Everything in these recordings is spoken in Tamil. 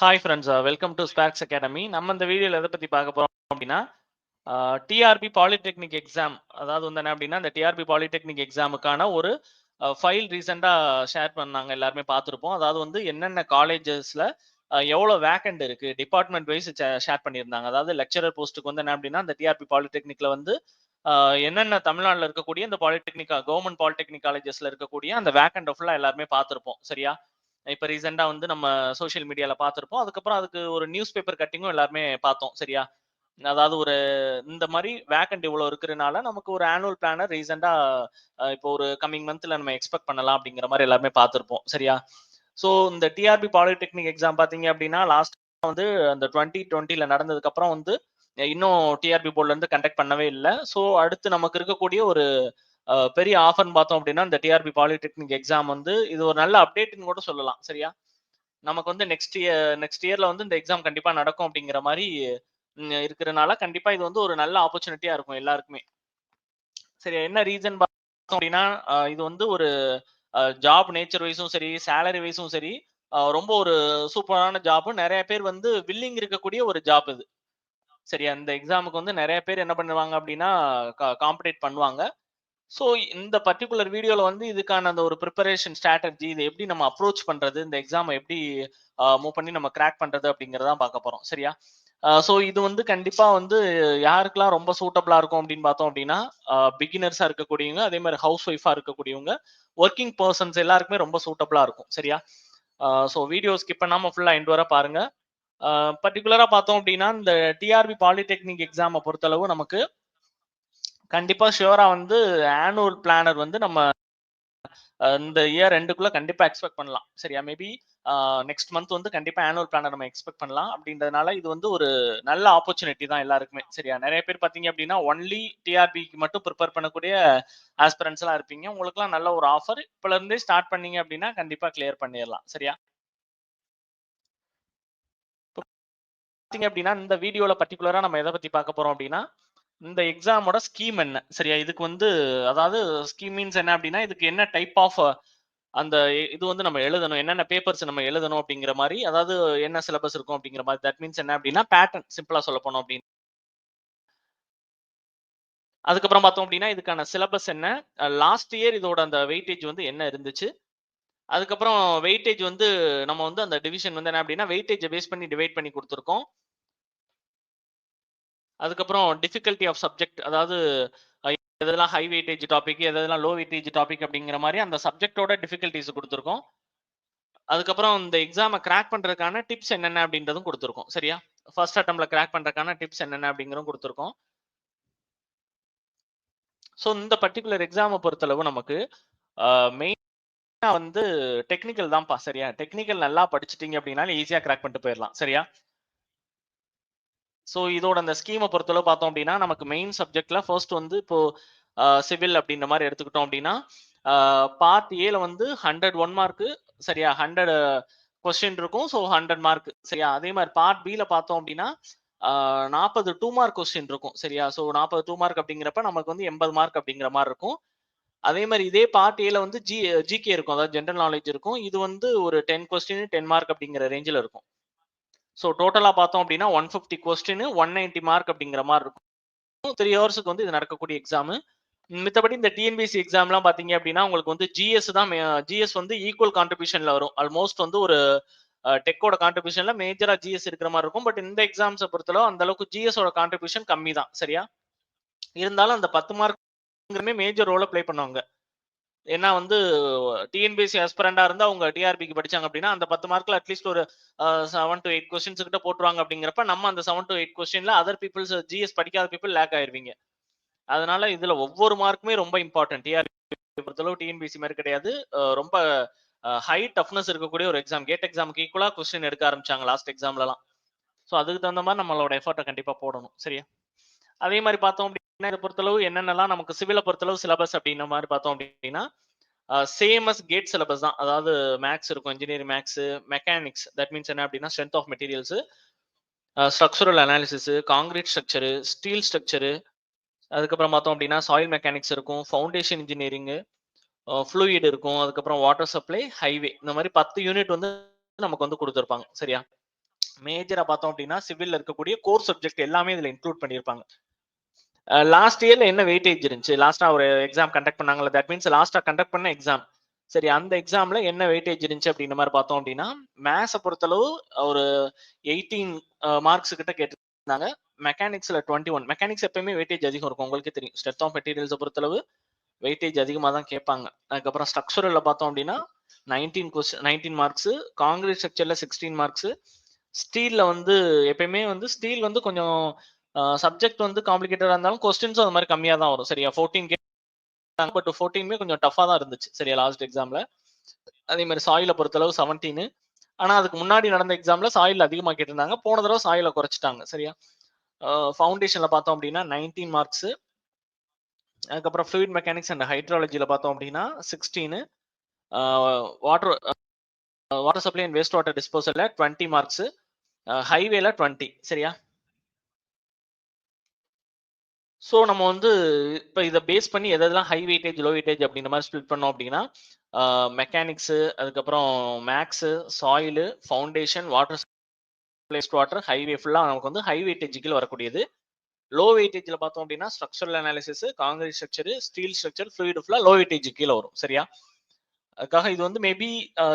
Hi friends, welcome to Sparks academy. நம்ம இந்த வீடியோவில் எதை பற்றி பார்க்க போகிறோம் அப்படின்னா, டிஆர்பி பாலிடெக்னிக் எக்ஸாம். அதாவது வந்து என்ன அப்படின்னா, இந்த டிஆர்பி பாலிடெக்னிக் எக்ஸாமுக்கான ஒரு ஃபைல் ரீசெண்டாக ஷேர் பண்ணாங்க, எல்லாருமே பார்த்துருப்போம். அதாவது வந்து என்னென்ன காலேஜஸில் எவ்வளோ வேக்கண்ட் இருக்குது, டிபார்ட்மெண்ட் வைஸ் ஷேர் பண்ணியிருந்தாங்க. அதாவது லெக்சரர் போஸ்ட்டுக்கு வந்து என்ன அப்படின்னா, இந்த டிஆர்பி பாலிடெக்னிக்கில் வந்து என்னென்ன தமிழ்நாட்டில் இருக்கக்கூடிய இந்த பாலிடெக்னிக் கவர்மெண்ட் பாலிடெக்னிக் காலேஜஸில் இருக்கக்கூடிய அந்த வேக்கண்ட் ஃபுல்லாக எல்லாருமே பார்த்துருப்போம். சரியா? இப்ப ரீசெண்டா வந்து நம்ம சோசியல் மீடியால பார்த்திருப்போம். அதுக்கப்புறம் அதுக்கு ஒரு நியூஸ் பேப்பர் கட்டிங்கும் எல்லாருமே பார்த்தோம். சரியா? அதாவது ஒரு இந்த மாரி வேக்கன்ட் இவ்வளோ இருக்கிறனால நமக்கு ஒரு ஆனுவல் பிளானர் ரீசெண்டா இப்போ ஒரு கம்மிங் மந்த்ல நம்ம எக்ஸ்பெக்ட் பண்ணலாம் அப்படிங்கிற மாரி எல்லாருமே பார்த்திருப்போம். சரியா? ஸோ இந்த டிஆர்பி பாலிடெக்னிக் எக்ஸாம் பார்த்தீங்க அப்படின்னா, லாஸ்ட் வந்து அந்த 2020ல நடந்ததுக்கு அப்புறம் வந்து இன்னும் டிஆர்பி போர்ட்ல இருந்து கண்டக்ட் பண்ணவே இல்ல. ஸோ அடுத்து நமக்கு இருக்கக்கூடிய ஒரு பெரிய ஆஃபர்ன்னு பார்த்தோம் அப்படின்னா, இந்த டிஆர்பி பாலிடெக்னிக் எக்ஸாம் வந்து இது ஒரு நல்ல அப்டேட்ன்னு கூட சொல்லலாம். சரியா? நமக்கு வந்து நெக்ஸ்ட் இயர்ல வந்து இந்த எக்ஸாம் கண்டிப்பா நடக்கும் அப்படிங்கிற மாரி இருக்கிறனால, கண்டிப்பா இது வந்து ஒரு நல்ல ஆப்பர்ச்சுனிட்டியா இருக்கும் எல்லாருக்குமே. சரி, என்ன ரீசன் பார்த்தோம் அப்படின்னா, இது வந்து ஒரு ஜாப் நேச்சர் வைஸும் சரி, சேலரி வைஸும் சரி, ரொம்ப ஒரு சூப்பரான ஜாப். நெறைய பேர் வந்து வில்லிங் இருக்கக்கூடிய ஒரு ஜாப் இது. சரியா? இந்த எக்ஸாமுக்கு வந்து நெறைய பேர் என்ன பண்ணுவாங்க அப்படின்னா, காம்படிட் பண்ணுவாங்க. ஸோ இந்த பர்ட்டிகுலர் வீடியோல வந்து இதுக்கான அந்த ஒரு ப்ரிப்பரேஷன் ஸ்ட்ராட்டஜி, இத எப்படி நம்ம அப்ரோச் பண்றது, இந்த எக்ஸாம எப்படி மூவ் பண்ணி நம்ம கிராக் பண்றது அப்படிங்கிறத தான் பார்க்க போறோம். சரியா? ஸோ இது வந்து கண்டிப்பா வந்து யாருக்கெல்லாம் ரொம்ப சூட்டபிளா இருக்கும் அப்படின்னு பார்த்தோம் அப்படின்னா, பிகினர்ஸா இருக்கக்கூடியவங்க, அதே மாதிரி ஹவுஸ் ஒய்ஃபா இருக்கக்கூடியவங்க, ஒர்க்கிங் பர்சன்ஸ் எல்லாருக்குமே ரொம்ப சூட்டபிளா இருக்கும். சரியா? ஸோ வீடியோ ஸ்கிப் பண்ணாம ஃபுல்லா எண்ட் வரை பாருங்க. பர்ட்டிகுலரா பார்த்தோம் அப்படின்னா, இந்த டிஆர்பி பாலிடெக்னிக் எக்ஸாம பொறுத்தளவு நமக்கு கண்டிப்பா ஷியூரா வந்து ஆனுவல் பிளானர் வந்து நம்ம இந்த இயர் எண்டுக்குள்ள கண்டிப்பா எக்ஸ்பெக்ட் பண்ணலாம். சரியா? மேபி நெக்ஸ்ட் மந்த் வந்து கண்டிப்பா ஆனுவல் பிளானர் நம்ம எக்ஸ்பெக்ட் பண்ணலாம். அப்படின்றதுனால இது வந்து ஒரு நல்ல ஆப்பர்ச்சுனிட்டி தான் எல்லாருக்குமே. சரியா? நிறைய பேர் பார்த்தீங்க அப்படின்னா, ஒன்லி டிஆர்பிக்கு மட்டும் ப்ரிப்பேர் பண்ணக்கூடிய ஆஸ்பிரண்ட்ஸ் எல்லாம் இருப்பீங்க. உங்களுக்குலாம் நல்ல ஒரு ஆஃபர். இப்பல இருந்தே ஸ்டார்ட் பண்ணீங்க அப்படின்னா கண்டிப்பா கிளியர் பண்ணிடலாம். சரியா? பார்த்தீங்க அப்படின்னா, இந்த வீடியோல பர்ட்டிகுலரா நம்ம எதை பத்தி பார்க்க போறோம் அப்படின்னா, இந்த எக்ஸாமோட ஸ்கீம் என்ன? சரியா? இதுக்கு வந்து அதாவது ஸ்கீம் மீன்ஸ் என்ன அப்படின்னா, இதுக்கு என்ன டைப் ஆஃப் அந்த இது வந்து நம்ம எழுதணும். என்னென்ன பேப்பர்ஸ் நம்ம எழுதணும் அப்படிங்கிற மாரி, அதாவது என்ன சிலபஸ் இருக்கும் அப்படிங்கிற மாரி. தட் மீன்ஸ் என்ன அப்படின்னா, பேட்டர்ன் சிம்பிளா சொல்லப்போனோம் அப்படின்னு. அதுக்கப்புறம் பார்த்தோம் அப்படின்னா, இதுக்கான சிலபஸ் என்ன? லாஸ்ட் இயர் இதோட அந்த வெயிட்டேஜ் வந்து என்ன இருந்துச்சு? அதுக்கப்புறம் வெயிட்டேஜ் வந்து நம்ம வந்து அந்த டிவிஷன் வந்து என்ன அப்படின்னா, வெயிட்டேஜ பேஸ் பண்ணி டிவைட் பண்ணி குடுத்துருக்கோம். அதுக்கப்புறம் டிஃபிகல்டி ஆஃப் சப்ஜெக்ட், அதாவது அ எதெல்லாம் ஹை வெயிட்டேஜ் டாபிக், எதெல்லாம் லோ வெயிட்டேஜ் டாபிக் அப்படிங்கிற மாரி அந்த சப்ஜெக்ட்டோட டிஃபிகல்டிஸ் குடுத்துருக்கோம். அதுக்கப்புறம் இந்த எக்ஸாம கிராக் பண்றதுக்கான டிப்ஸ் என்னென்ன அப்படின்றதும் குடுத்துருக்கோம். சரியா? ஃபர்ஸ்ட் அட்டெம்ப்ட்ல கிராக் பண்றதுக்கான டிப்ஸ் என்னென்ன அப்படிங்கிறதும் குடுத்துருக்கோம். ஸோ இந்த பர்ட்டிகுலர் எக்ஸாம பொறுத்தளவு நமக்கு மெயினா வந்து டெக்னிக்கல் தான்ப்பா. சரியா? டெக்னிக்கல் நல்லா படிச்சுட்டீங்க அப்படின்னாலே ஈஸியா கிராக் பண்ணிட்டு போயிரலாம். சரியா? ஸோ இதோட அந்த ஸ்கீம பொறுத்தளவு பார்த்தோம் அப்படின்னா, நமக்கு மெயின் சப்ஜெக்ட்ல ஃபர்ஸ்ட் வந்து இப்போ சிவில் அப்படின்ற மாரி எடுத்துக்கிட்டோம் அப்படின்னா, பார்ட் ஏல வந்து 101 மார்க்கு. சரியா? 100 கொஸ்டின் இருக்கும். So 100 mark. சரியா? அதே மாரி பார்ட் பில பார்த்தோம் அப்படின்னா, 40 2 மார்க் கொஸ்டின் இருக்கும். சரியா? ஸோ 40 2 மார்க் அப்படிங்கிறப்ப நமக்கு வந்து 80 மார்க் அப்படிங்கிற மாரி இருக்கும். அதே மாரி இதே பார்ட் ஏல வந்து ஜிகே இருக்கும். அதாவது ஜெனரல் நாலேட்ஜ் இருக்கும். இது வந்து ஒரு 10 கொஸ்டின் 10 மார்க் அப்படிங்கிற ரேஞ்சுல இருக்கும். ஸோ டோட்டலா பார்த்தோம் அப்படின்னா 150 கொஸ்டின் 190 மார்க் அப்படிங்கிற மாரி இருக்கும். 3 ஹவர்ஸ்க்கு வந்து இது நடக்கக்கூடிய எக்ஸாமு. மித்தபடி இந்த டிஎன்பிஎஸ்சி எக்ஸாம்லாம் பார்த்தீங்க அப்படின்னா, உங்களுக்கு வந்து ஜிஎஸ் தான் ஜிஎஸ் வந்து ஈக்குவல் கான்ட்ரிபியூஷன்ல வரும். ஆல்மோஸ்ட் வந்து ஒரு டெக்கோட கான்ட்ரிபியூஷன்ல மேஜரா ஜிஎஸ் இருக்கிற மாரி இருக்கும். பட் இந்த எக்ஸாம்ஸ பொறுத்தளவு அந்த அளவுக்கு ஜிஎஸோட கான்ட்ரிபியூஷன் கம்மி தான். சரியா? இருந்தாலும் அந்த 10 மார்க்ங்குமே மேஜர் ரோல ப்ளே பண்ணுவாங்க. ஏன்னா வந்து டிஎன்பிஎஸ்சி ஆஸ்பிரண்டா இருந்தா அவங்க டிஆர்பிக்கு படிச்சாங்க அப்படின்னா, அந்த 10 மார்க்ல அட்லீஸ்ட் ஒரு 7 டூ 8 கொஸ்டின்ஸ் கிட்ட போட்டுருவாங்க அப்படிங்கிறப்ப, நம்ம அந்த 7 டூ 8 கொஸ்டின்ல அதர் பீப்பிள்ஸ் ஜிஎஸ் படிக்காத பீப்பிள் லேக் ஆயிருவீங்க. அதனால இதுல ஒவ்வொரு மார்க்குமே ரொம்ப இம்பார்ட்டன்ட். டிஆர்பி பொறுத்தளவு டிஎன்பிஎஸ்சி மாரி கிடையாது. ரொம்ப ஹை டஃப்னஸ் இருக்கக்கூடிய ஒரு எக்ஸாம். கேட் எக்ஸாம்க்கு ஈக்குவலா கொஸ்டின் எடுக்க ஆரம்பிச்சாங்க லாஸ்ட் எக்ஸாம்லலாம். ஸோ அதுக்கு தகுந்த மாரி நம்மளோட எஃபோர்ட்ட கண்டிப்பா போடணும். சரியா? அதே மாரி பார்த்தோம் அப்படின்னா, இத பொறுத்தளவு என்னென்னலாம் நமக்கு சிவில பொறுத்தளவு சிலபஸ் அப்படின்ற மாரி பார்த்தோம் அப்படின்னா, சேம் அஸ் கேட் சிலபஸ் தான். அதாவது மேத்ஸ் இருக்கும். Engineering maths, mechanics that means என்ன அப்படின்னா, strength of materials, structural analysis, concrete structure, steel structure, அதுக்கப்புறம் பார்த்தோம் அப்படின்னா, சாயில் மெக்கானிக்ஸ் இருக்கும், ஃபவுண்டேஷன் இன்ஜினியரிங், ஃப்ளூயிட் இருக்கும். அதுக்கப்புறம் வாட்டர் சப்ளை, ஹைவே இந்த மாரி 10 யூனிட் வந்து நமக்கு வந்து குடுத்திருப்பாங்க. சரியா? மேஜரா பார்த்தோம் அப்படின்னா சிவில்ல இருக்கக்கூடிய கோர் சப்ஜெக்ட் எல்லாமே இதுல இன்க்ளூட் பண்ணியிருப்பாங்க. லாஸ்ட் இயர்ல என்ன வெயிட்டேஜ் இருந்துச்சு? லாஸ்ட்டா ஒரு எக்ஸாம் கண்டக்ட் பண்ணாங்கல்ல. தட் மீன்ஸ் லாஸ்ட்டா கண்டக்ட் பண்ண எக்ஸாம். சரி, அந்த எக்ஸாம்ல என்ன வெயிட்டேஜ் இருந்துச்சு அப்படின்ற மாரி பார்த்தோம் அப்படின்னா, மேத்ஸ பொறுத்தளவு ஒரு 18 மார்க்ஸ் கிட்ட கேட்டிருந்தாங்க. மெக்கானிக்ஸ்ல 21. மெக்கானிக்ஸ் எப்பயுமே வெயிட்டேஜ் அதிகம் இருக்கும். உங்களுக்கே தெரியும். ஸ்ட்ரென்த் ஆஃப் மெட்டீரியல்ஸ பொறுத்தளவு வெயிட்டேஜ் அதிகமா தான் கேட்பாங்க. அதுக்கப்புறம் ஸ்ட்ரக்சரல்ல பார்த்தோம் அப்படின்னா 19 மார்க்ஸ், கான்கிரீட் ஸ்ட்ரக்சர்ல 16 மார்க்ஸ். ஸ்டீல்ல வந்து எப்பயுமே வந்து ஸ்டீல் வந்து கொஞ்சம் சப்ஜெக்ட் வந்து காம்ப்ளிகேட்டடா இருந்தாலும் கொஸ்டின்ஸும் அது மாதிரி கம்மியா தான் வரும். சரியா? 14 கேட்டாங்க. பட் 14மே கொஞ்சம் டஃப்பா தான் இருந்துச்சு. சரியா? லாஸ்ட் எக்ஸாம்ல. அதே மாதிரி சாயில பொறுத்தளவு 17. ஆனா அதுக்கு முன்னாடி நடந்த எக்ஸாம்ல சாயில் அதிகமா கேட்டிருந்தாங்க. போன தடவை சாயில குறைச்சிட்டாங்க. சரியா? ஃபவுண்டேஷன்ல பார்த்தோம் அப்படின்னா 19 மார்க்ஸ். அதுக்கப்புறம் ஃப்ளூயிட் மெக்கானிக்ஸ் அண்ட் ஹைட்ராலஜில பார்த்தோம் அப்படின்னா 16. Water water supply and waste water டிஸ்போசல்ல 20 மார்க்ஸ். ஹைவேல 20. சரியா? ஸோ நம்ம வந்து இப்ப இத பேஸ் பண்ணி எதெல்லாம் ஹை வெயிட்டேஜ், லோ வெயிட்டேஜ் அப்படின்ற மாரி ஸ்ப்ளிட் பண்ணோம் அப்படின்னா, மெக்கானிக்ஸு, அதுக்கப்புறம் maths, soil, foundation, water waste water, highway ஃபுல்லா நமக்கு வந்து ஹை வெயிட்டேஜ் கீழ வரக்கூடியது. லோ வெயிட்டேஜ்ல பார்த்தோம் அப்படின்னா, structural analysis, concrete structure, steel structure, fluid ஃபுல்லா லோ வெயிட்டேஜ் கீழ வரும். சரியா? அதுக்காக இது வந்து மேபி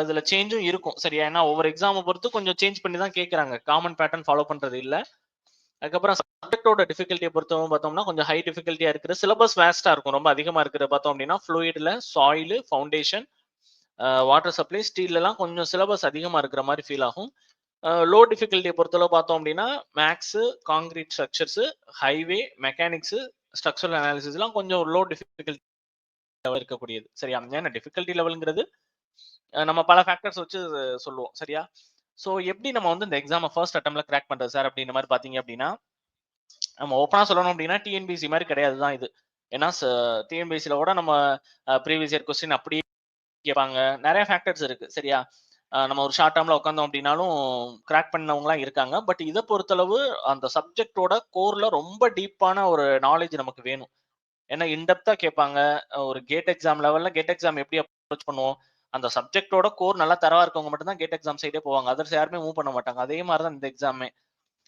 இதுல சேஞ்சும் இருக்கும். சரியா? ஏன்னா ஒவ்வொரு எக்ஸாம பொறுத்து கொஞ்சம் சேஞ்ச் பண்ணி தான் கேட்கறாங்க. காமன் பேட்டர்ன் ஃபாலோ பண்றது இல்ல. அதுக்கப்புறம் சப்ஜெக்டோட டிஃபிகல்ட்டிய பொறுத்தவரை பார்த்தோம்னா, கொஞ்சம் ஹை டிஃபிகல்ட்டியா இருக்குது. சிலபஸ் வேஸ்ட்டா இருக்கும். ரொம்ப அதிகமா இருக்கிறது பார்த்தோம் அப்படின்னா, ஃப்ளூயிட்ல, சாயிலு, ஃபவுண்டேஷன், வாட்டர் சப்ளை, ஸ்டீல்லலாம் கொஞ்சம் சிலபஸ் அதிகமா இருக்கிற மாரி ஃபீல் ஆகும். லோ டிஃபிகல்ட்டிய பொறுத்தளவு பார்த்தோம் அப்படின்னா, maths, concrete structures, highway, mechanics, structural அனாலிசிஸ்லாம் கொஞ்சம் லோ டிஃபிகல்ட்டி இருக்கக்கூடியது. சரியா? ஏன்னா டிஃபிகல்ட்டி லெவல்ங்கிறது நம்ம பல ஃபேக்டர்ஸ் வச்சு சொல்லுவோம். சரியா? ஸோ எப்படி நம்ம வந்து இந்த எக்ஸாம ஃபர்ஸ்ட் அட்டெம்ப்ட்ல கிராக் பண்றது சார் அப்படின்ற மாரி பார்த்தீங்க அப்படின்னா, நம்ம ஓப்பனா சொல்லணும் அப்படின்னா, டிஎன்பிஎஸ்சி மாரி கிடையாது தான் இது. ஏன்னா டிஎன்பிஎஸ்சில கூட நம்ம ப்ரீவியஸ் இயர் கொஸ்டின் அப்படியே கேட்பாங்க. நெறைய ஃபேக்டர்ஸ் இருக்கு. சரியா? நம்ம ஒரு ஷார்ட் டேர்ம்ல உட்கார்ந்தோம் அப்படின்னாலும், கிராக் பண்ணவங்கலாம் இருக்காங்க. பட் இத பொறுத்தளவு அந்த சப்ஜெக்ட்டோட கோர்ல ரொம்ப டீப்பான ஒரு நாலேட்ஜ் நமக்கு வேணும். ஏன்னா இன் டெப்த்தா கேட்பாங்க. ஒரு கேட் எக்ஸாம் லெவல்ல கேட் எக்ஸாம் எப்படி அப்ரோச் பண்ணுவோம்? அந்த சப்ஜெக்ட்டோட கோர் நல்லா தரவா இருக்கவங்க மட்டும் தான் கேட் எக்ஸாம் சைடே போவாங்க. அதர்ஸ் யாருமே மூவ் பண்ண மாட்டாங்க. அதே மாரி தான் இந்த எக்ஸாமே.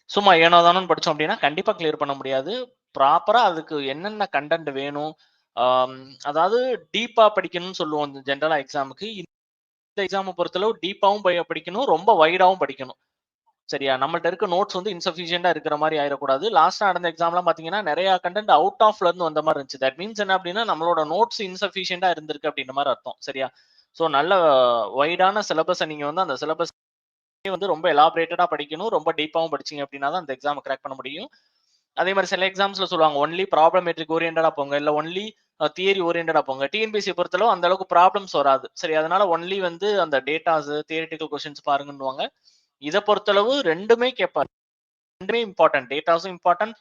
சும்மா ஏனோ தானோன்னு படிச்சோம் அப்படின்னா, கண்டிப்பா கிளியர் பண்ண முடியாது. ப்ராப்பரா அதுக்கு என்னென்ன கன்டென்ட் வேணும்? ஆம், அதாவது டீப்பா படிக்கணும்னு சொல்லுவோம் ஜெனரலா எக்ஸாமுக்கு. இந்த எக்ஸாம பொறுத்தளவு டீப்பாவும் படிக்கணும், ரொம்ப வைடாவும் படிக்கணும். சரியா? நம்மள்ட்ட இருக்க நோட்ஸ் வந்து இன்சஃபிஷியன்ட்டா இருக்கிற மாரி ஆயிறக்கூடாது. லாஸ்ட்டா நடந்த எக்ஸாம்லாம் பார்த்தீங்கன்னா, நெறைய கன்டென்ட் அவுட் ஆஃப்ல இருந்து வந்த மாரி இருந்துச்சு. தட் மீன்ஸ் என்ன அப்டின்னா, நம்மளோட நோட்ஸ் இன்சஃபிஷியன்ட்டா இருந்திருக்கு அப்டின்ற மாரி அர்த்தம். சரியா? ஸோ நல்ல வைடான சிலபஸ நீங்க வந்து அந்த சிலபஸ் வந்து ரொம்ப எலாபரேட்டடா படிக்கணும். ரொம்ப டீப்பாவும் படிச்சீங்க அப்டின்னா தான் அந்த எக்ஸாம கிராக் பண்ண முடியும். அதே மாரி சில எக்ஸாம்ஸ்ல சொல்லுவாங்க, ஒன்லி ப்ராப்ளமேட்ரிக் ஓரியன்டடா போங்க. இல்ல ஒன்லி தியரி ஓரியன்டடா போங்க. டிஎன்பிஎஸ்சி பொறுத்தளவு அந்த அளவுக்கு ப்ராப்ளம்ஸ் வராது. சரி, அதனால ஒன்லி வந்து அந்த டேட்டாஸ், தியரிட்டிக்கல் கொஸ்டின்ஸ் பாருங்கன்னுவாங்க. இத பொறுத்தளவு 2மே கேட்பாரு. 2மே இம்பார்ட்டன்ட். டேட்டாஸும் இம்பார்ட்டன்ட்,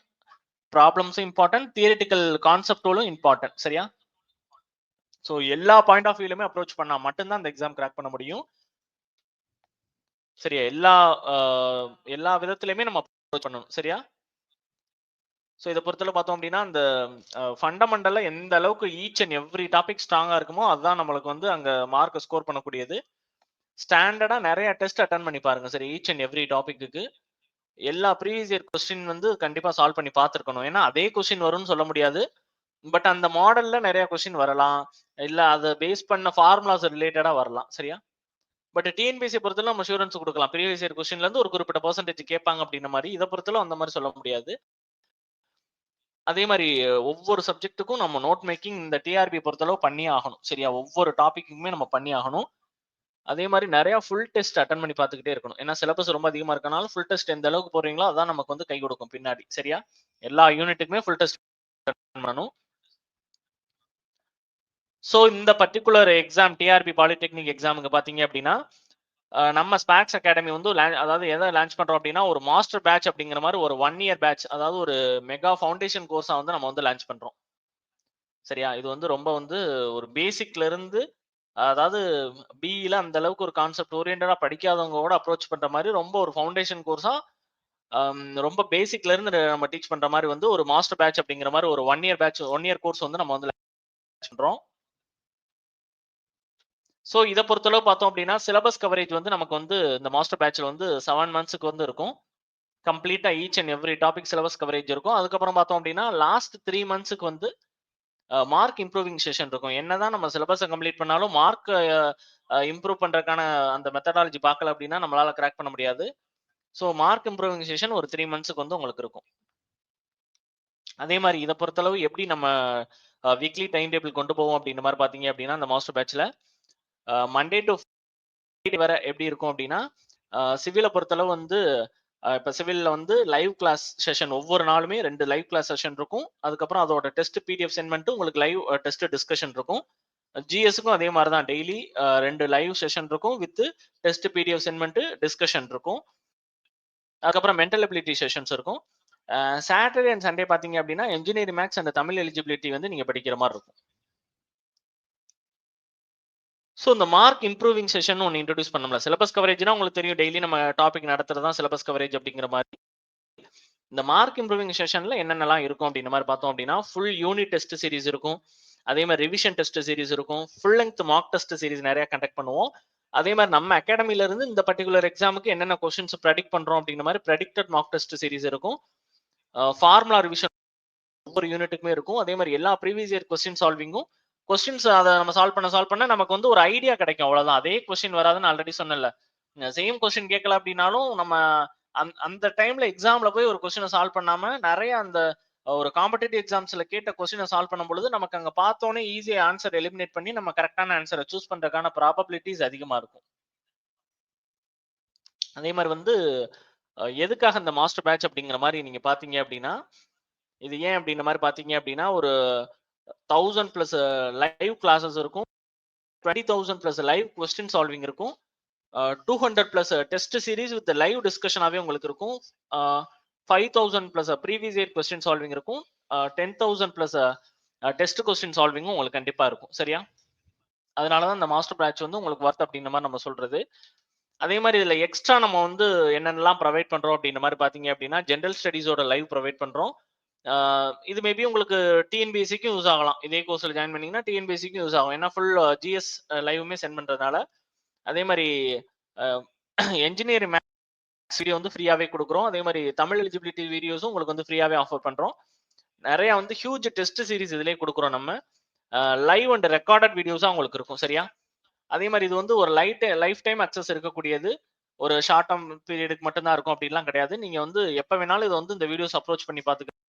ப்ராப்ளம்ஸும் இம்பார்ட்டன்ட், தியரிட்டிக்கல் கான்செப்ட்களும் இம்பார்ட்டன்ட். சரியா? ஸோ எல்லா பாயிண்ட் ஆஃப் வியூலயுமே அப்ரோச் பண்ணா மட்டும் தான் அந்த எக்ஸாம் கிராக் பண்ண முடியும். சரியா? அ எல்லா விதத்திலயுமே நம்ம அப்ரோச் பண்ணணும். சரியா? ஸோ இத பொறுத்தளவு பார்த்தோம் அப்டின்னா, அந்த ஃபண்டமெண்டலா எந்த அளவுக்கு ஈச் அண்ட் எவ்ரி டாபிக் ஸ்ட்ராங்கா இருக்குமோ, அதுதான் நம்மளுக்கு வந்து அங்க மார்க்க ஸ்கோர் பண்ணக்கூடியது. ஸ்டாண்டர்டா நெறைய டெஸ்ட் அட்டெண்ட் பண்ணி பாருங்க. சரி, ஈச் அண்ட் எவ்ரி டாபிக்குக்கு. எல்லா ப்ரீவியஸ் இயர் கொஸ்டின் வந்து கண்டிப்பா சால்வ் பண்ணி பார்த்திருக்கணும். ஏன்னா, அதே கொஸ்டின் வரும்னு சொல்ல முடியாது. பட் அந்த மாடல்ல நெறைய கொஸ்டின் வரலாம். இல்ல அத பேஸ் பண்ண ஃபார்முலாஸ் ரிலேட்டடா வரலாம். சரியா? பட் டிஎன்பிஎஸ்சி பொறுத்தவரை நம்ம அஷ்யூரன்ஸ் குடுக்கலாம். ப்ரீவியஸ் இயர் கொஸ்டின்ல இருந்து ஒரு குறிப்பிட்ட பெர்சன்டேஜ் கேட்பாங்க அப்டின்ற மாரி. இத பொறுத்தளவு அந்த மாரி சொல்ல முடியாது. அதே மாரி ஒவ்வொரு சப்ஜெக்ட்டுக்கும் நம்ம நோட் மேக்கிங் இந்த டிஆர்பி பொறுத்தளவு பண்ணியே ஆகணும். சரியா? ஒவ்வொரு டாபிக்குமே நம்ம பண்ணி ஆகணும். அதே மாரி நெறைய ஃபுல் டெஸ்ட் அட்டெண்ட் பண்ணி பார்த்துக்கிட்டே இருக்கணும். ஏன்னா சிலபஸ் ரொம்ப அதிகமா இருக்கனால ஃபுல் டெஸ்ட் எந்த அளவுக்கு போடுறீங்களோ, அதான் நமக்கு வந்து கை குடுக்கும் பின்னாடி. சரியா? எல்லா யூனிட்டுக்குமே ஃபுல் டெஸ்ட் அட்டெண்ட் பண்ணணும். ஸோ இந்த பர்ட்டிகுலர் எக்ஸாம் டிஆர்பி பாலிடெக்னிக் எக்ஸாமுக்கு பார்த்தீங்க அப்டின்னா, நம்ம ஸ்பாக்ஸ் அகாடமி வந்து அதாவது எத லான்ச் பண்றோம் அப்டின்னா, ஒரு மாஸ்டர் பேட்ச் அப்படிங்கிற மாரி ஒரு 1 இயர் பேட்ச், அதாவது ஒரு மெகா ஃபவுண்டேஷன் கோர்ஸா வந்து நம்ம வந்து லான்ச் பண்றோம். சரியா? இது வந்து ரொம்ப வந்து ஒரு பேசிக்ல இருந்து அதாவது பிஇல அந்த அளவுக்கு ஒரு கான்செப்ட் ஓரியன்டடா படிக்காதவங்க கூட அப்ரோச் பண்ற மாரி ரொம்ப ஒரு ஃபவுண்டேஷன் கோர்ஸா ரொம்ப பேசிக்ல இருந்து நம்ம டீச் பண்ற மாரி வந்து ஒரு மாஸ்டர் பேட்ச் அப்படிங்கிற மாரி ஒரு 1 இயர் பேட்ச் 1 இயர் கோர்ஸ் வந்து நம்ம வந்து லான்ச் பண்றோம். ஸோ இத பொறுத்தளவு பார்த்தோம் அப்படின்னா, சிலபஸ் கவரேஜ் வந்து நமக்கு வந்து இந்த மாஸ்டர் பேட்ச்ல வந்து 7 மந்த்ஸ்க்கு வந்து இருக்கும். கம்ப்ளீட்டா each and every topic syllabus coverage இருக்கும். அதுக்கப்புறம் பார்த்தோம் அப்படின்னா, லாஸ்ட் 3 மந்த்ஸ்க்கு வந்து மார்க் இம்ப்ரூவிங் செஷன் இருக்கும். என்னதான் நம்ம சிலபஸ கம்ப்ளீட் பண்ணாலும், மார்க் இம்ப்ரூவ் பண்றதுக்கான அந்த மெத்தடாலஜி பார்க்கல அப்படின்னா, நம்மளால கிராக் பண்ண முடியாது. ஸோ மார்க் இம்ப்ரூவிங் செஷன் ஒரு 3 மந்த்ஸ்க்கு வந்து உங்களுக்கு இருக்கும். அதே மாரி இத பொறுத்தளவு எப்படி நம்ம வீக்லி டைம் டேபிள் கொண்டு போவோம் அப்படின்ற மாரி பார்த்தீங்க அப்படின்னா, அந்த மாஸ்டர் பேட்ச்ல மண்டே டூ ஃப்ரைடே வர எப்படி இருக்கும் அப்படின்னா, சிவில பொறுத்தளவு வந்து இப்ப சிவில்ல வந்து லைவ் கிளாஸ் செஷன் ஒவ்வொரு நாளுமே 2 லைவ் கிளாஸ் செஷன் இருக்கும். அதுக்கப்புறம் அதோட டெஸ்ட் பிடிஎஃப் சென்ட் பண்ணிட்டு உங்களுக்கு லைவ் டெஸ்ட் டிஸ்கஷன் இருக்கும். ஜிஎஸ்க்கும் அதே மாரி தான் டெய்லி 2 லைவ் செஷன் இருக்கும். வித் டெஸ்ட் பிடிஎஃப் சென்ட் பண்ணிட்டு டிஸ்கஷன் இருக்கும். அதுக்கப்புறம் மென்டல் எபிலிட்டி செஷன்ஸ் இருக்கும். சாட்டர்டே அண்ட் சண்டே பார்த்தீங்க அப்படின்னா, engineering maths and Tamil eligibility வந்து நீங்க படிக்கிற மாரி இருக்கும். ஸோ இந்த மார்க் இம்ப்ரூவிங் செஷன் ஒண்ணு இன்ட்ரோடியூஸ் பண்ணோம்ல. சிலபஸ் கவரேஜ்னா உங்களுக்கு தெரியும் டெய்லி நம்ம டாபிக் நடத்துறது தான் சிலபஸ் கவரேஜ் அப்படிங்கிற மாரி. இந்த மார்க் இம்ப்ரூவிங் செஷன்ல என்னென்னலாம் இருக்கும் அப்படின்ற மாரி பார்த்தோம் அப்படின்னா, ஃபுல் யூனிட் டெஸ்ட் சீரிஸ் இருக்கும். அதே மாரி ரிவிஷன் டெஸ்ட் சீரிஸ் இருக்கும். Full length mark test series நெறைய கண்டக்ட் பண்ணுவோம். அதே மாரி நம்ம அகாடமில இருந்து இந்த பர்ட்டிகுலர் எக்ஸாமுக்கு என்னென்ன கொஸ்டின்ஸ் பிரெடிக்ட் பண்றோம் அப்படிங்கிற மாரி பிரெடிக்டட் மார்க் டெஸ்ட் சீரிஸ் இருக்கும். ஃபார்முலா ரிவிஷன் ஒவ்வொரு யூனிட்டுக்குமே இருக்கும். அதே மாரி எல்லா ப்ரீவியஸ் இயர் கொஸ்டின் சால்விங்கும் அத நம்ம சால்வ் பண்ண நமக்கு வந்து ஒரு ஐடியா கிடைக்கும் அவ்வளவுதான். அதே கொஸ்டின் வராதுன்னு ஆல்ரெடி சொன்னேன்ல. சேம் கொஸ்டின் கேட்கல அப்படின்னாலும் நம்ம அந்த டைம்ல எக்ஸாம்ல போய் ஒரு கொஸ்டினை சால்வ் பண்ணாம நிறைய அந்த ஒரு காம்படிட்டிவ் எக்ஸாம்ஸ்ல கேட்ட கொஸ்டினை சால்வ் பண்ணும் பொழுது நமக்கு அங்க பார்த்தோன்னே ஈஸியா ஆன்சர் எலிமினேட் பண்ணி நம்ம கரெக்டான ஆன்சரை சூஸ் பண்றதுக்கான ப்ராபபிலிட்டிஸ் அதிகமா இருக்கும். அதே மாதிரி வந்து எதுக்காக இந்த மாஸ்டர் பேட்ச் அப்படிங்கிற மாதிரி நீங்க பாத்தீங்க அப்படின்னா, இது ஏன் அப்படின்ற மாதிரி பாத்தீங்க அப்படின்னா, ஒரு 1000 பிளஸ் லைவ் கிளாஸஸ் இருக்கும். 20,000 பிளஸ் லைவ் கொஸ்டின் சால்விங் இருக்கும். 200 plus test series with live டிஸ்கஷனாவே உங்களுக்கு இருக்கும். 5,000 plus previous year question solving இருக்கும். 10,000 பிளஸ் டெஸ்ட் கொஸ்டின் சால்விங்கும் உங்களுக்கு கண்டிப்பா இருக்கும். சரியா? அதனாலதான் இந்த மாஸ்டர் பேட்ச் வந்து உங்களுக்கு ஒர்த் அப்படின்ற மாதிரி நம்ம சொல்றது. அதே மாதிரி இதுல எக்ஸ்ட்ரா நம்ம வந்து என்னென்னலாம் ப்ரொவைட் பண்றோம் அப்படின்ற மாதிரி பாத்தீங்க அப்படின்னா, ஜென்ரல் ஸ்டடீஸோட லைவ் ப்ரொவைட் பண்றோம். இது மேபி உங்களுக்கு டிஎன்பிஎஸ்சிக்கும் யூஸ் ஆகலாம். இதே கோர்ஸ்ல ஜாயின் பண்ணீங்கன்னா டிஎன்பிஎஸ்சிக்கும் யூஸ் ஆகும். ஏன்னா ஃபுல் ஜிஎஸ் லைவுமே சென்ட் பண்றதுனால. அதே மாதிரி என்ஜினியரிங் மேத்ஸ் வீடியோ வந்து ஃப்ரீயாவே கொடுக்குறோம். அதே மாதிரி தமிழ் எலிஜிபிலிட்டி வீடியோஸும் உங்களுக்கு வந்து ஃப்ரீயாவே ஆஃபர் பண்றோம். நிறைய வந்து ஹியூஜ் டெஸ்ட் சீரிஸ் இதுலயே கொடுக்குறோம் நம்ம. லைவ் அண்ட் ரெக்கார்டட் வீடியோஸா உங்களுக்கு இருக்கும். சரியா? அதே மாதிரி இது வந்து ஒரு லைஃப் டைம் அக்சஸ் இருக்கக்கூடியது. ஒரு ஷார்ட் டேர்ம் பீரியடுக்கு மட்டும் தான் இருக்கும் அப்படின்லாம் கிடையாது. நீங்க வந்து எப்ப வேணாலும் இது வந்து இந்த வீடியோஸ் அப்ரோச் பண்ணி பாத்துக்கலாம்.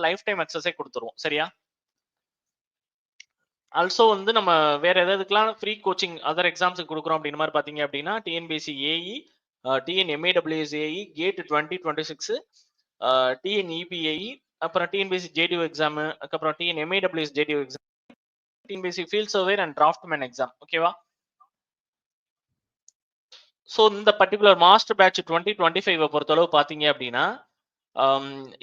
லைஃப் டைம் அக்சஸே கொடுத்துருவோம். சரியா? ஆல்சோ வந்து நம்ம வேற எதுக்கெல்லாம் ஃப்ரீ கோச்சிங் அதர் எக்ஸாம்ஸ்க்கு கொடுக்குறோம் அப்படின்ற மாதிரி பாத்தீங்க அப்படின்னா, TNPSC AE, TNMAWS AE, GATE 2026, TNEB AE, அப்புறம் டிஎன்பிஎஸ்சி ஜேடிஓ எக்ஸாம், அதுக்கப்புறம் TNMAWS JDO exam, TNPSC field surveyor and draftsman exam. ஓகேவா? ஸோ இந்த பர்டிகுலர் மாஸ்டர் பேட்ச் 2025 பொறுத்தளவு பாத்தீங்க அப்படின்னா,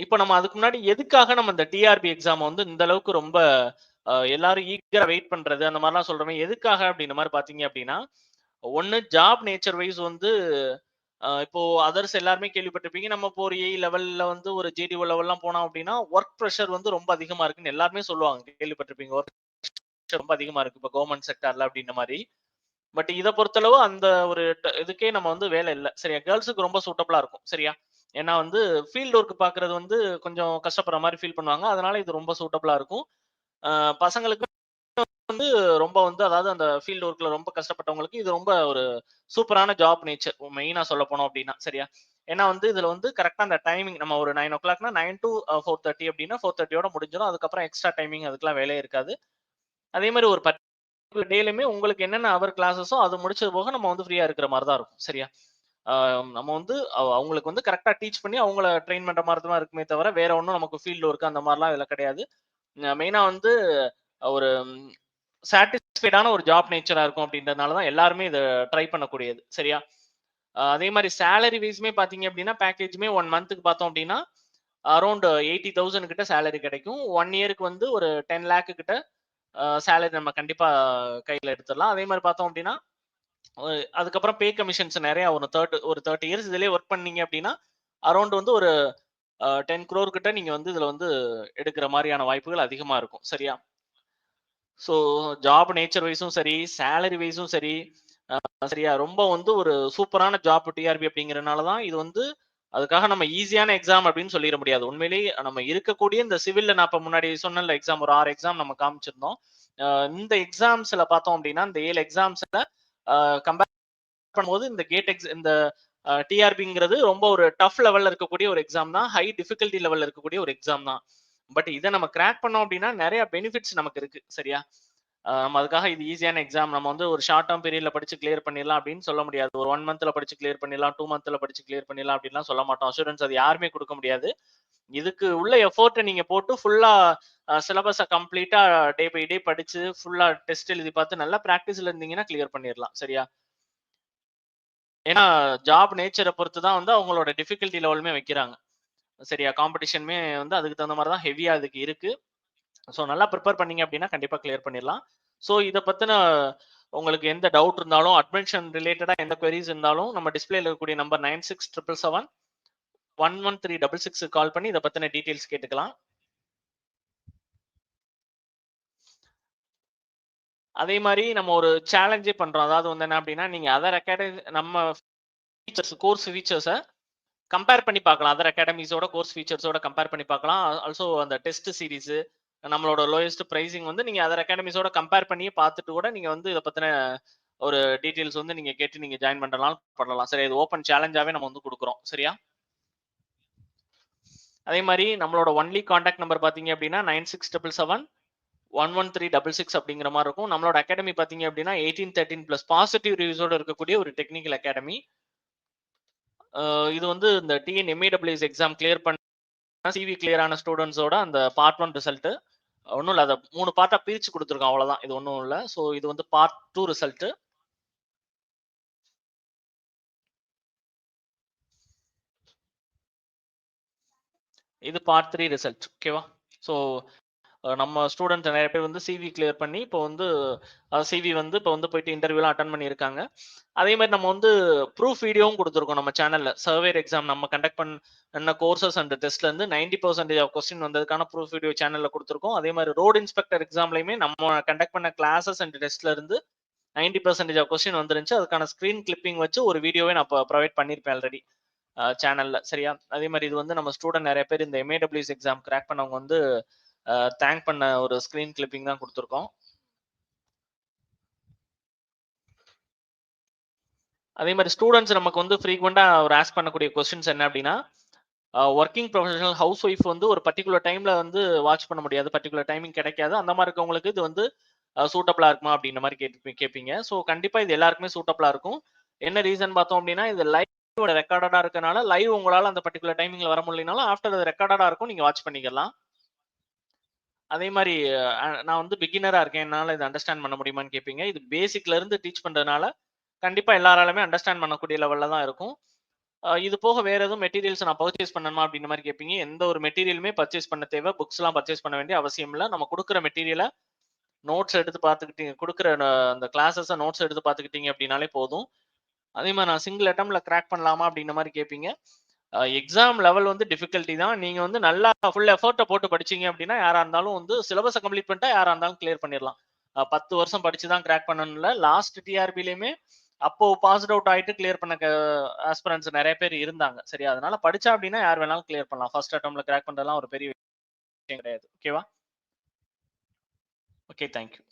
இப்போ நம்ம அதுக்கு முன்னாடி எதுக்காக நம்ம இந்த டிஆர்பி எக்ஸாம் வந்து இந்த அளவுக்கு ரொம்ப எல்லாரும் ஈகரா வெயிட் பண்றது அந்த மாதிரிலாம் சொல்றோமே எதுக்காக அப்படின்ற மாதிரி பாத்தீங்க அப்படின்னா, ஒன்னு ஜாப் நேச்சர் வைஸ் வந்து இப்போ அதர்ஸ் எல்லாருமே கேள்விப்பட்டிருப்பீங்க. நம்ம இப்போ ஒரு ஏஇ லெவல்ல வந்து ஒரு ஜேடிஓ லெவல்லாம் போனோம் அப்படின்னா ஒர்க் ப்ரெஷர் வந்து ரொம்ப அதிகமா இருக்குன்னு எல்லாருமே சொல்லுவாங்க. கேள்விப்பட்டிருப்பீங்க. ஒர்க் ப்ரெஷர் ரொம்ப அதிகமா இருக்கு இப்போ கவர்மெண்ட் செக்டர்ல அப்படின்ற மாதிரி. பட் இதை பொறுத்தளவு அந்த ஒரு இதுக்கே நம்ம வந்து வேலை இல்லை. சரியா? கேர்ள்ஸுக்கு ரொம்ப சூட்டபிளா இருக்கும். சரியா? ஏன்னா வந்து ஃபீல்டு ஒர்க் பாக்குறது வந்து கொஞ்சம் கஷ்டப்படுற மாதிரி ஃபீல் பண்ணுவாங்க. அதனால இது ரொம்ப சூட்டபிளா இருக்கும். பசங்களுக்கு வந்து ரொம்ப வந்து அதாவது அந்த ஃபீல்டு ஒர்க்ல ரொம்ப கஷ்டப்பட்டவங்களுக்கு இது ரொம்ப ஒரு சூப்பரான ஜாப் நேச்சர் மெயினா சொல்ல போனோம் அப்படின்னா. சரியா? ஏன்னா வந்து இதுல வந்து கரெக்டா அந்த டைமிங் நம்ம ஒரு 9:00 9 to 4:30 அப்படின்னா 4:30 முடிஞ்சிடும். அதுக்கப்புறம் எக்ஸ்ட்ரா டைமிங் அதுக்கெல்லாம் வேலையே இருக்காது. அதே மாதிரி ஒரு டேலுமே உங்களுக்கு என்னென்ன அவர் கிளாஸஸோ அது முடிச்சது போக நம்ம வந்து ஃப்ரீயா இருக்கிற மாதிரி தான் இருக்கும். சரியா? நம்ம வந்து அவங்களுக்கு வந்து கரெக்டா டீச் பண்ணி அவங்கள ட்ரெயின் பண்ற மாதிரி தான் இருக்குமே தவிர வேற ஒன்றும் நமக்கு ஃபீல்டு ஒர்க் அந்த மாதிரிலாம் இதுல கிடையாது. மெயினா வந்து ஒரு சாட்டிஸ்ஃபைடான ஒரு ஜாப் நேச்சரா இருக்கும் அப்படின்றதுனால தான் எல்லாருமே இதை ட்ரை பண்ணக்கூடியது. சரியா? அதே மாதிரி சேலரி வைஸ்மே பாத்தீங்க அப்படின்னா பேக்கேஜ்மே 1 மந்த்துக்கு பார்த்தோம் அப்படின்னா அரௌண்ட் 80,000 கிட்ட சேலரி கிடைக்கும். 1 இயருக்கு வந்து ஒரு 10 லேக் கிட்ட சேலரி நம்ம கண்டிப்பா கையில எடுத்துடலாம். அதே மாதிரி பார்த்தோம் அப்படின்னா அதுக்கப்புறம் பே கமிஷன்ஸ் நிறைய ஒரு 30 இயர்ஸ் இதுலயே ஒர்க் பண்ணீங்க அப்படின்னா அரௌண்ட் வந்து ஒரு 10 crore கிட்ட நீங்க வந்து இதுல வந்து எடுக்கிற மாதிரியான வாய்ப்புகள் அதிகமா இருக்கும். சரியா? ஸோ ஜாப் நேச்சர் வைஸும் சரி, சேலரி வைஸும் சரி, சரியா ரொம்ப வந்து ஒரு சூப்பரான ஜாப் டிஆர்பி அப்படிங்கிறனால தான் இது வந்து அதுக்காக நம்ம ஈஸியான எக்ஸாம் அப்படின்னு சொல்லிட முடியாது. உண்மையிலேயே நம்ம இருக்கக்கூடிய இந்த சிவில்ல நான் இப்ப முன்னாடி சொன்னேன்ல எக்ஸாம் ஒரு 6 எக்ஸாம் நம்ம காமிச்சிருந்தோம். இந்த எக்ஸாம்ஸ்ல பார்த்தோம் அப்படின்னா, இந்த 7 எக்ஸாம்ஸ்ல கம்பேர் பண்ணும்போது இந்த கேட் இந்த டிஆர்பிங்கிறது ரொம்ப ஒரு டஃப் லெவல்ல இருக்கக்கூடிய ஒரு எக்ஸாம் தான். ஹை டிஃபிகல்டி லெவல்ல இருக்கக்கூடிய ஒரு எக்ஸாம் தான். பட் இத நம்ம கிராக் பண்ணோம் அப்படின்னா நெறைய பெனிஃபிட்ஸ் நமக்கு இருக்கு. சரியா? நம்ம அதுக்காக இது ஈஸியான எக்ஸாம். நம்ம வந்து ஒரு ஷார்ட் டெர்ம் பீரியட்ல படிச்சு கிளியர் பண்ணிடலாம் அப்படின்னு சொல்ல முடியாது. ஒரு 1 மந்த்ல படிச்சு கிளியர் பண்ணிடலாம், 2 மந்த்ல படிச்சு கிளியர் பண்ணிடலாம் அப்படின்லாம் சொல்ல மாட்டோம். அஷூரன்ஸ் அது யாருமே குடுக்க முடியாது. இதுக்கு உள்ள எஃபோர்ட்ட நீங்க போட்டு ஃபுல்லா சிலபஸ கம்ப்ளீட்டா டே பை டே படிச்சு, ஃபுல்லா டெஸ்ட் எழுதி பார்த்து நல்லா பிராக்டிஸ்ல இருந்தீங்கன்னா கிளியர் பண்ணிரலாம். சரியா? ஏன்னா ஜாப் நேச்சர பொறுத்து தான் வந்து அவங்களோட டிஃபிகல்டி லெவலுமே வைக்கிறாங்க. சரியா? காம்படிஷனுமே வந்து அதுக்கு தகுந்த மாரி தான் ஹெவியா அதுக்கு இருக்கு. ஸோ நல்லா ப்ரிப்பேர் பண்ணீங்க அப்படின்னா கண்டிப்பா கிளியர் பண்ணிடலாம். ஸோ இத பத்தின உங்களுக்கு எந்த டவுட் இருந்தாலும், அட்மிஷன் ரிலேட்டடா எந்த குவெரீஸ் இருந்தாலும் நம்ம டிஸ்ப்ளேல இருக்கக்கூடிய நம்பர் 9677 11366 கால் பண்ணி இத பத்தின டீடைல்ஸ் கேட்டுக்கலாம். அதே மாரி நம்ம ஒரு சேலஞ்சே பண்றோம். அதாவது வந்து என்ன அப்படின்னா, நீங்க அதர் நம்ம கோர்ஸ் ஃபீச்சர்ஸ கம்பேர் பண்ணி பார்க்கலாம். அதர் அகாடமிஸோட கோர்ஸ் ஃபீச்சர்ஸோட கம்பேர் பண்ணி பார்க்கலாம். ஆல்சோ அந்த டெஸ்ட் சீரிஸ் நம்மளோட லோயஸ்ட் பிரைசிங் வந்து நீங்க அதர் அகாடமிஸோட கம்பேர் பண்ணியே பார்த்துட்டு கூட நீங்க வந்து இத பத்தின ஒரு டீடைல்ஸ் வந்து நீங்க கேட்டு நீங்க ஜாயின் பண்ணலாம். சரி, இது ஓப்பன் சேலஞ்சாவே நம்ம வந்து குடுக்குறோம். சரியா? அதே மாரி நம்மளோட ஒன்லி கான்டாக்ட் நம்பர் பார்த்தீங்க அப்படின்னா 9677 11366 அப்படிங்கிற மாரி இருக்கும். நம்மளோட அகாடமி பார்த்தீங்க அப்படின்னா 1813 பிளஸ் பாசிட்டிவ் ரிவ்யூஸோட இருக்கக்கூடிய ஒரு டெக்னிக்கல் அகாடமி. இது வந்து இந்த டிஎன்எம்ஏடபிள்யூஎஸ் எக்ஸாம் கிளியர் பண்ண சிவி கிளியர் ஆன ஸ்டூடண்ட்ஸோட அந்த பார்ட் 1 ரிசல்ட். ஒண்ணும் இல்ல. அத 3 பார்ட்டா பிரிச்சு குடுத்துருக்கோம் அவ்வளவுதான். இது ஒண்ணும் இல்ல. சோ இது வந்து பார்ட் 2 ரிசல்ட். இது பார்ட் 3 ரிசல்ட். ஓகேவா? சோ நம்ம ஸ்டூடெண்ட்ஸ் நெறைய பேர் வந்து சிவி கிளியர் பண்ணி இப்போ வந்து சிவி வந்து இப்போ வந்து போயிட்டு இன்டர்வியூலாம் அட்டெண்ட் பண்ணியிருக்காங்க. அதே மாரி நம்ம வந்து ப்ரூஃப் வீடியோவும் குடுத்துருக்கோம் நம்ம சேனல்ல. சர்வேர் எக்ஸாம் நம்ம கண்டக்ட் பண்ண கோர்சஸ் அண்ட் டெஸ்ட்ல இருந்து 90% ஆஃப் கொஸ்டின் வந்ததுக்கான ப்ரூஃப் வீடியோ சேனல்ல குடுத்துருக்கோம். அதே மாரி ரோட் இன்ஸ்பெக்டர் எக்ஸாம்லயுமே நம்ம கண்டக்ட் பண்ண கிளாஸஸ் அண்ட் டெஸ்ட்ல இருந்து 90% ஆஃப் கொஸ்டின் வந்துருந்துச்சு. அதுக்கான ஸ்கிரீன் கிளிப்பிங் வச்சு ஒரு வீடியோவே நான் ப்ரொவைட் பண்ணியிருப்பேன் ஆல்ரெடி சேனல்ல. சரியா? அதே மாரி இது வந்து நம்ம ஸ்டூடெண்ட் நெறைய பேர் இந்த எம்ஏடபிள்யூஎஸ் எக்ஸாம் கிராக் பண்ணவங்க வந்து தேங்க் பண்ண ஒரு ஸ்கிரீன் கிளிப்பிங் தான் குடுத்துருக்கோம். அதே மாரி ஸ்டூடண்ட்ஸ் நமக்கு வந்து ஃப்ரீக்வென்ட்டா ஒரு ஆஸ்க் பண்ணக்கூடிய கொஸ்டின்ஸ் என்ன அப்டின்னா, வொர்க்கிங் ப்ரொஃபஷனல் ஹவுஸ் ஒய்ஃப் வந்து ஒரு பர்ட்டிகுலர் டைம்ல வந்து வாட்ச் பண்ண முடியாது. பர்ட்டிகுலர் டைமிங் கிடைக்காது. அந்த மாரி இருக்கவங்களுக்கு இது வந்து சூட்டபிளா இருக்குமா? அப்டின்ற மாரி கேட்பீங்க. ஸோ கண்டிப்பா இது எல்லாருக்குமே சூட்டபிளா இருக்கும். என்ன ரீசன் பார்த்தோம் அப்டின்னா, இது லைவோட ரெக்கார்டடா இருக்கனால, லைவ் உங்களால அந்த பர்ட்டிகுலர் டைமிங்ல வர முடியலனாலும், ஆஃப்டர் அது ரெக்கார்டடா இருக்கும். நீங்க வாட்ச் பண்ணிக்கலாம். அதே மாரி நான் வந்து பிகினரா இருக்கேன். என்னால இத அண்டர்ஸ்டாண்ட் பண்ண முடியுமான்னு கேட்பீங்க. இது பேசிக்ல இருந்து டீச் பண்றதுனால, கண்டிப்பா எல்லாராலுமே அண்டர்ஸ்டாண்ட் பண்ணக்கூடிய லெவல்ல தான் இருக்கும். இது போக வேற எதுவும் மெட்டீரியல்ஸ் நான் பர்ச்சேஸ் பண்ணணுமா அப்படின்ற மாரி கேட்பீங்க. எந்த ஒரு மெட்டீரியலுமே பர்ச்சேஸ் பண்ண தேவை. புக்ஸ்லாம் பர்ச்சேஸ் பண்ண வேண்டிய அவசியம் இல்ல. நம்ம குடுக்குற மெட்டீரியல நோட்ஸ் எடுத்து பார்த்துக்கிட்டீங்க குடுக்குற அந்த கிளாஸஸ நோட்ஸ் எடுத்து பார்த்துக்கிட்டீங்க அப்படின்னாலே போதும். அதே மாரி நான் சிங்கிள் அட்டெம்ப்ட்ல கிராக் பண்ணலாமா அப்படின்ற மாரி கேட்பீங்க. எக்ஸாம் லெவல் வந்து டிஃபிகல்ட்டி தான். நீங்க வந்து நல்லா ஃபுல் எஃபோர்ட்ட போட்டு படிச்சீங்க அப்படின்னா, யாரா இருந்தாலும் வந்து சிலபஸ கம்ப்ளீட் பண்ணிட்டா யாரா இருந்தாலும் கிளியர் பண்ணிறலாம். 10 வருஷம் படிச்சு தான் கிராக் பண்ணணும்னு இல்ல. லாஸ்ட் டிஆர்பிலயுமே அப்போ பாஸ்ட் அவுட் ஆயிட்டு கிளியர் பண்ண ஆஸ்பிரண்ட்ஸ் நெறைய பேர் இருந்தாங்க. சரியா? அதனால படிச்சா அப்படின்னா யார் வேணாலும் கிளியர் பண்ணலாம். ஃபர்ஸ்ட் அட்டெம்ப்ட்ல கிராக் பண்றதெல்லாம் ஒரு பெரிய விஷயம் கிடையாது. ஓகேவா? ஓகே. Thank you.